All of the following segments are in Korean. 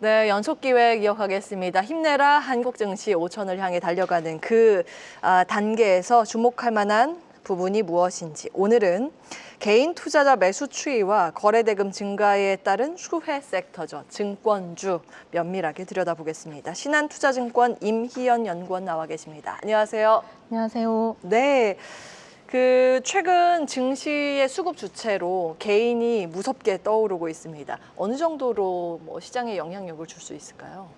네, 연속 기획 이어가겠습니다. 힘내라 한국 증시 5천을 향해 달려가는 그 단계에서 주목할 만한 부분이 무엇인지 오늘은 개인 투자자 매수 추이와 거래 대금 증가에 따른 수혜 섹터죠. 증권주 면밀하게 들여다보겠습니다. 신한투자증권 임희연 연구원 나와 계십니다. 안녕하세요. 안녕하세요. 네. 최근 증시의 수급 주체로 개인이 무섭게 떠오르고 있습니다. 어느 정도로 시장에 영향력을 줄 수 있을까요?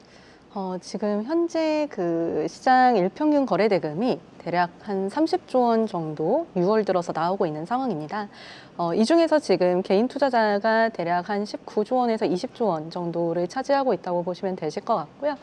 지금 현재 그 시장 일평균 거래 대금이 대략 한 30조 원 정도 6월 들어서 나오고 있는 상황입니다. 이 중에서 지금 개인 투자자가 대략 한 19조 원에서 20조 원 정도를 차지하고 있다고 보시면 되실 것 같고요.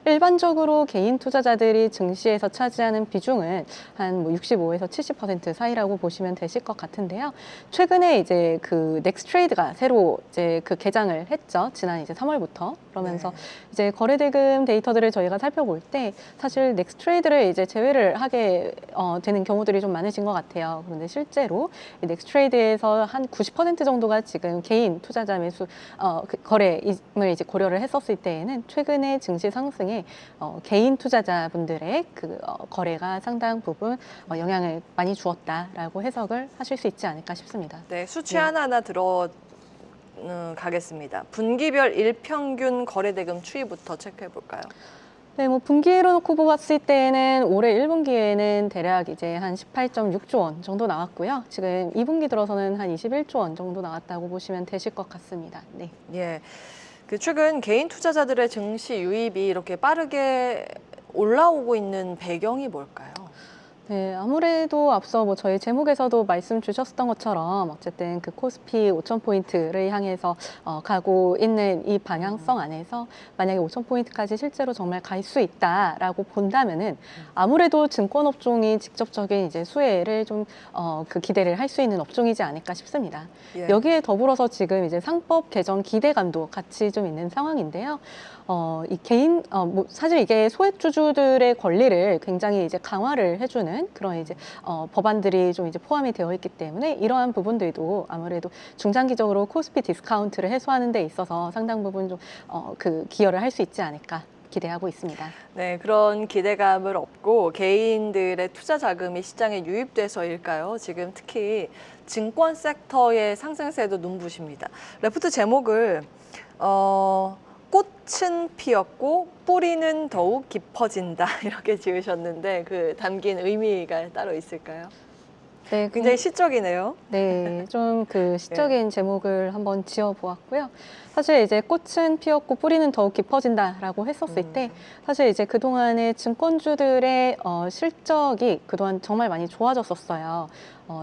일반적으로 개인 투자자들이 증시에서 차지하는 비중은 한 65에서 70% 사이라고 보시면 되실 것 같은데요. 최근에 이제 그 넥스트레이드가 새로 이제 그 개장을 했죠. 지난 이제 3월부터. 그러면서 이제 거래 대금 데이터들을 저희가 살펴볼 때 사실 넥스트레이드를 이제 제외를 하게 되는 경우들이 좀 많으신 것 같아요. 그런데 실제로 넥스트레이드에서 한 90% 정도가 지금 개인 투자자 매수 거래임을 이제 고려를 했었을 때에는 최근에 증시 상승에 개인 투자자분들의 그 거래가 상당 부분 영향을 많이 주었다라고 해석을 하실 수 있지 않을까 싶습니다. 네, 수치 하나하나 가겠습니다. 분기별 일평균 거래 대금 추이부터 체크해 볼까요? 네, 분기로 놓고 보았을 때는 올해 1분기에는 대략 이제 한 18.6조 원 정도 나왔고요. 지금 2분기 들어서는 한 21조 원 정도 나왔다고 보시면 되실 것 같습니다. 네. 예. 최근 개인 투자자들의 증시 유입이 이렇게 빠르게 올라오고 있는 배경이 뭘까요? 네, 아무래도 앞서 저희 제목에서도 말씀 주셨던 것처럼 어쨌든 그 코스피 5,000포인트를 향해서 가고 있는 이 방향성 안에서 만약에 5,000포인트까지 실제로 정말 갈 수 있다라고 본다면은 아무래도 증권업종이 직접적인 이제 수혜를 좀 그 기대를 할 수 있는 업종이지 않을까 싶습니다. 예. 여기에 더불어서 지금 이제 상법 개정 기대감도 같이 좀 있는 상황인데요. 이 개인 사실 이게 소액주주들의 권리를 굉장히 이제 강화를 해주는 그런 이제 법안들이 좀 이제 포함이 되어 있기 때문에 이러한 부분들도 아무래도 중장기적으로 코스피 디스카운트를 해소하는 데 있어서 상당 부분 좀 그 기여를 할 수 있지 않을까 기대하고 있습니다. 네, 그런 기대감을 얻고 개인들의 투자 자금이 시장에 유입돼서일까요? 지금 특히 증권 섹터의 상승세도 눈부십니다. 레포트 제목을 꽃은 피었고 뿌리는 더욱 깊어진다 이렇게 지으셨는데 그 담긴 의미가 따로 있을까요? 네, 굉장히 시적이네요. 네, 좀 그 시적인 제목을 한번 지어보았고요. 사실 이제 꽃은 피었고 뿌리는 더욱 깊어진다라고 했었을 때 사실 이제 그동안의 증권주들의 실적이 그동안 정말 많이 좋아졌었어요.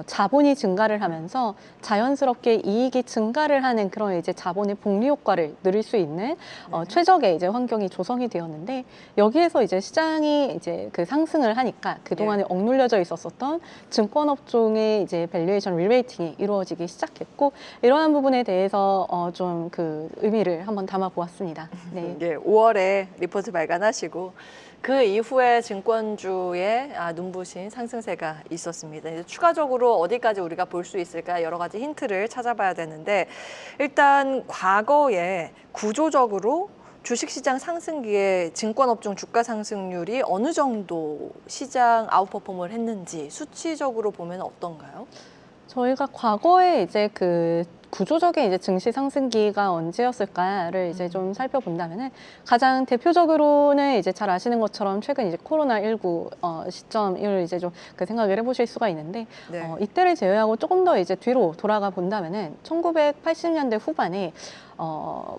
자본이 증가를 하면서 자연스럽게 이익이 증가를 하는 그런 이제 자본의 복리 효과를 누릴 수 있는 최적의 이제 환경이 조성이 되었는데 여기에서 이제 시장이 이제 그 상승을 하니까 그동안에 억눌려져 있었던 증권업종의 이제 밸류에이션 리레이팅이 이루어지기 시작했고 이러한 부분에 대해서 좀 그 의미를 한번 담아 보았습니다. 네. 예, 5월에 리포트 발간하시고 그 이후에 증권주의 눈부신 상승세가 있었습니다. 이제 추가적으로 어디까지 우리가 볼 수 있을까 여러 가지 힌트를 찾아봐야 되는데 일단 과거에 구조적으로 주식시장 상승기에 증권업종 주가 상승률이 어느 정도 시장 아웃퍼폼을 했는지 수치적으로 보면 어떤가요? 저희가 과거에 이제 그 구조적인 이제 증시 상승기가 언제였을까를 이제 좀 살펴본다면은 가장 대표적으로는 이제 잘 아시는 것처럼 최근 이제 코로나19 시점을 이제 좀 그 생각을 해보실 수가 있는데 네. 이때를 제외하고 조금 더 이제 뒤로 돌아가 본다면은 1980년대 후반에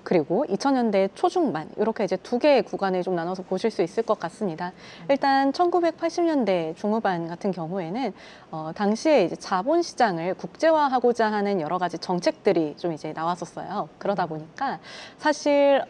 그리고 2000년대 초중반 이렇게 이제 두 개의 구간을 좀 나눠서 보실 수 있을 것 같습니다. 일단 1980년대 중후반 같은 경우에는 당시에 이제 자본시장을 국제화하고자 하는 여러 가지 정책들이 좀 이제 나왔었어요. 그러다 보니까 사실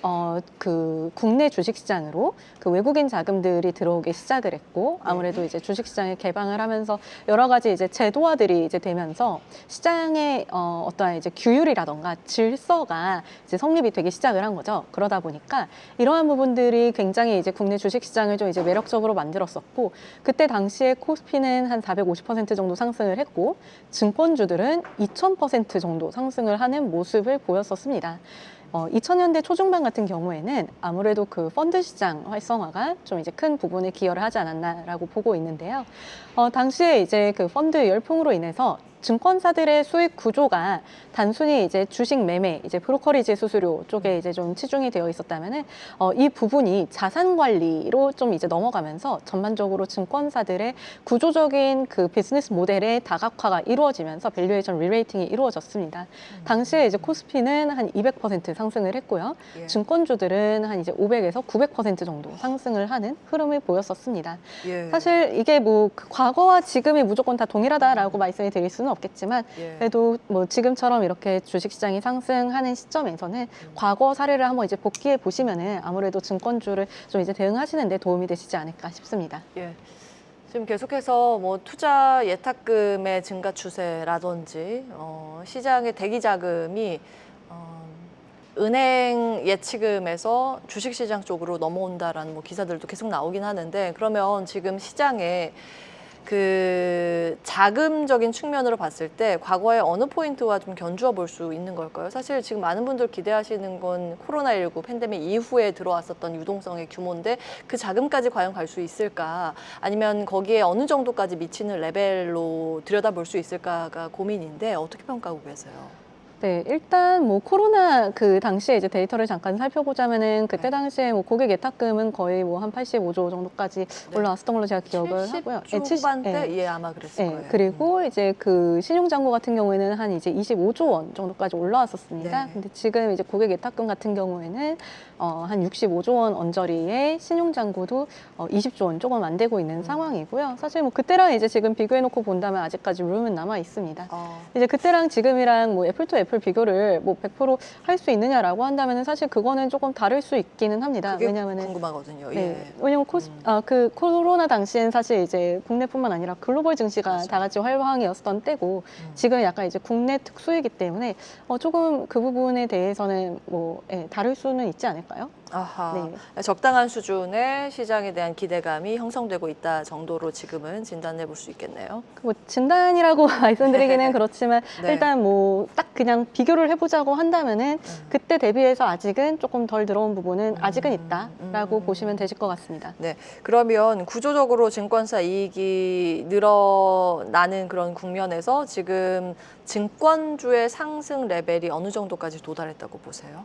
그 국내 주식시장으로 그 외국인 자금들이 들어오기 시작을 했고 아무래도 이제 주식시장을 개방을 하면서 여러 가지 이제 제도화들이 이제 되면서 시장의 어떠한 이제 규율이라던가 질서가 이제 성립이 되기 시작을 한 거죠. 그러다 보니까 이러한 부분들이 굉장히 이제 국내 주식시장을 좀 이제 매력적으로 만들었었고 그때 당시에 코스피는 한 450% 정도 상승을 했고 증권주들은 2000% 정도 상승을 하는 모습을 보였었습니다. 2000년대 초중반 같은 경우에는 아무래도 그 펀드 시장 활성화가 좀 이제 큰 부분에 기여를 하지 않았나라고 보고 있는데요. 당시에 이제 그 펀드 열풍으로 인해서 증권사들의 수익 구조가 단순히 이제 주식 매매, 이제 브로커리지 수수료 쪽에 이제 좀 치중이 되어 있었다면은 이 부분이 자산 관리로 좀 이제 넘어가면서 전반적으로 증권사들의 구조적인 그 비즈니스 모델의 다각화가 이루어지면서 밸류에이션 리레이팅이 이루어졌습니다. 당시에 이제 코스피는 한 200% 상승을 했고요. 예. 증권주들은 한 이제 500에서 900% 정도 상승을 하는 흐름을 보였었습니다. 예. 사실 이게 뭐 그 과거와 지금이 무조건 다 동일하다라고 말씀을 드릴 수는 없겠지만 예. 그래도 뭐 지금처럼 이렇게 주식시장이 상승하는 시점에서는 과거 사례를 한번 이제 복기해 보시면은 아무래도 증권주를 좀 이제 대응하시는 데 도움이 되시지 않을까 싶습니다. 예. 지금 계속해서 뭐 투자 예탁금의 증가 추세라든지 시장의 대기 자금이 은행 예치금에서 주식시장 쪽으로 넘어온다라는 뭐 기사들도 계속 나오긴 하는데, 그러면 지금 시장에 그 자금적인 측면으로 봤을 때 과거의 어느 포인트와 좀 견주어 볼 수 있는 걸까요? 사실 지금 많은 분들 기대하시는 건 코로나19 팬데믹 이후에 들어왔었던 유동성의 규모인데 그 자금까지 과연 갈 수 있을까? 아니면 거기에 어느 정도까지 미치는 레벨로 들여다볼 수 있을까가 고민인데 어떻게 평가하고 계세요? 네, 일단 뭐 코로나 그 당시에 이제 데이터를 잠깐 살펴보자면은 그때 네. 당시에 뭐 고객 예탁금은 거의 뭐 한 85조 정도까지 네. 올라왔었던 걸로 제가 기억을 하고요. 70조 후반대? 예. 예, 아마 그랬을 거예요. 그리고 이제 그 신용잔고 같은 경우에는 한 이제 25조 원 정도까지 올라왔었습니다. 네. 근데 지금 이제 고객 예탁금 같은 경우에는 한 65조 원 언저리에 신용잔고도 20조 원 조금 안 되고 있는 상황이고요. 사실 뭐 그때랑 이제 지금 비교해놓고 본다면 아직까지 룸은 남아 있습니다. 이제 그때랑 지금이랑 뭐 애플 투 애플 비교를 뭐 100% 할 수 있느냐라고 한다면은 사실 그거는 조금 다를 수 있기는 합니다. 그게 왜냐면은 궁금하거든요. 네, 예. 왜냐면 그 코로나 당시엔 사실 이제 국내뿐만 아니라 글로벌 증시가 맞아요. 다 같이 활황이었던 때고 지금 약간 이제 국내 특수이기 때문에 조금 그 부분에 대해서는 뭐 다를 수는 있지 않을까요? 아하. 네. 적당한 수준의 시장에 대한 기대감이 형성되고 있다 정도로 지금은 진단해 볼 수 있겠네요. 뭐 진단이라고 말씀드리기는 그렇지만 네. 일단 뭐 딱 그냥 비교를 해보자고 한다면은 그때 대비해서 아직은 조금 덜 들어온 부분은 아직은 있다라고 보시면 되실 것 같습니다. 네. 그러면 구조적으로 증권사 이익이 늘어나는 그런 국면에서 지금 증권주의 상승 레벨이 어느 정도까지 도달했다고 보세요?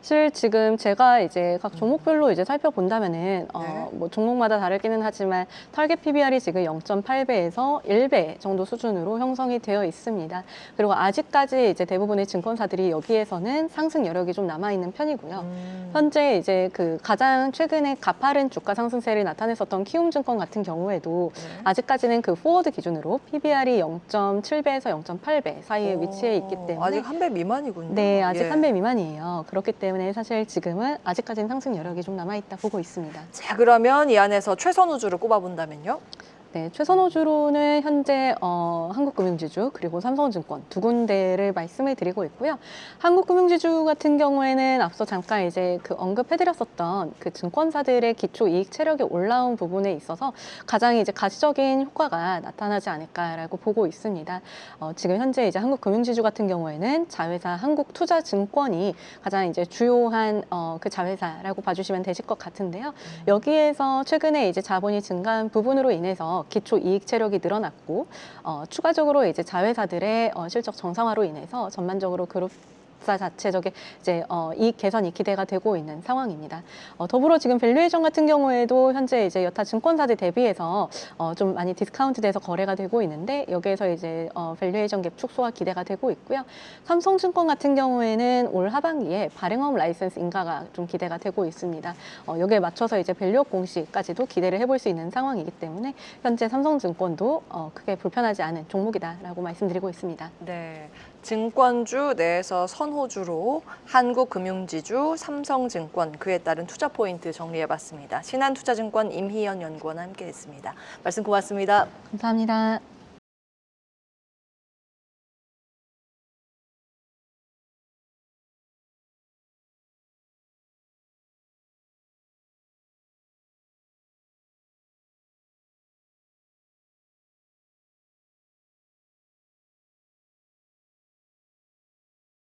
사실 지금 제가 이제 각 종목별로 이제 살펴본다면은 네. 뭐 종목마다 다르기는 하지만 타겟 PBR이 지금 0.8배에서 1배 정도 수준으로 형성이 되어 있습니다. 그리고 아직까지 이제 대부분의 증권사들이 여기에서는 상승 여력이 좀 남아 있는 편이고요. 현재 이제 그 가장 최근에 가파른 주가 상승세를 나타냈었던 키움증권 같은 경우에도 아직까지는 그 포워드 기준으로 PBR이 0.7배에서 0.8배 사이에 위치해 있기 때문에 아직 한 배 미만이군요. 네, 아직 예. 한 배 미만이에요. 그렇기 때문에 사실 지금은 아직까지는 상승 여력이 좀 남아있다 보고 있습니다. 자, 그러면 이 안에서 최선우주를 꼽아본다면요? 네, 최선호주로는 현재 한국금융지주 그리고 삼성증권 두 군데를 말씀을 드리고 있고요. 한국금융지주 같은 경우에는 앞서 잠깐 이제 그 언급해드렸었던 그 증권사들의 기초 이익 체력이 올라온 부분에 있어서 가장 이제 가시적인 효과가 나타나지 않을까라고 보고 있습니다. 지금 현재 이제 한국금융지주 같은 경우에는 자회사 한국투자증권이 가장 이제 주요한 그 자회사라고 봐주시면 되실 것 같은데요. 여기에서 최근에 이제 자본이 증가한 부분으로 인해서 기초 이익 체력이 늘어났고 추가적으로 이제 자회사들의 실적 정상화로 인해서 전반적으로 그룹사 자체적인 이제 이익 개선이 기대가 되고 있는 상황입니다. 더불어 지금 밸류에이션 같은 경우에도 현재 이제 여타 증권사들 대비해서 좀 많이 디스카운트돼서 거래가 되고 있는데 여기에서 이제 밸류에이션 갭 축소가 기대가 되고 있고요. 삼성증권 같은 경우에는 올 하반기에 발행업 라이센스 인가가 좀 기대가 되고 있습니다. 여기에 맞춰서 이제 밸류업 공시까지도 기대를 해볼 수 있는 상황이기 때문에 현재 삼성증권도 크게 불편하지 않은 종목이다라고 말씀드리고 있습니다. 네. 증권주 내에서 선호주로 한국금융지주, 삼성증권, 그에 따른 투자 포인트 정리해봤습니다. 신한투자증권 임희연 연구원 함께했습니다. 말씀 고맙습니다. 감사합니다.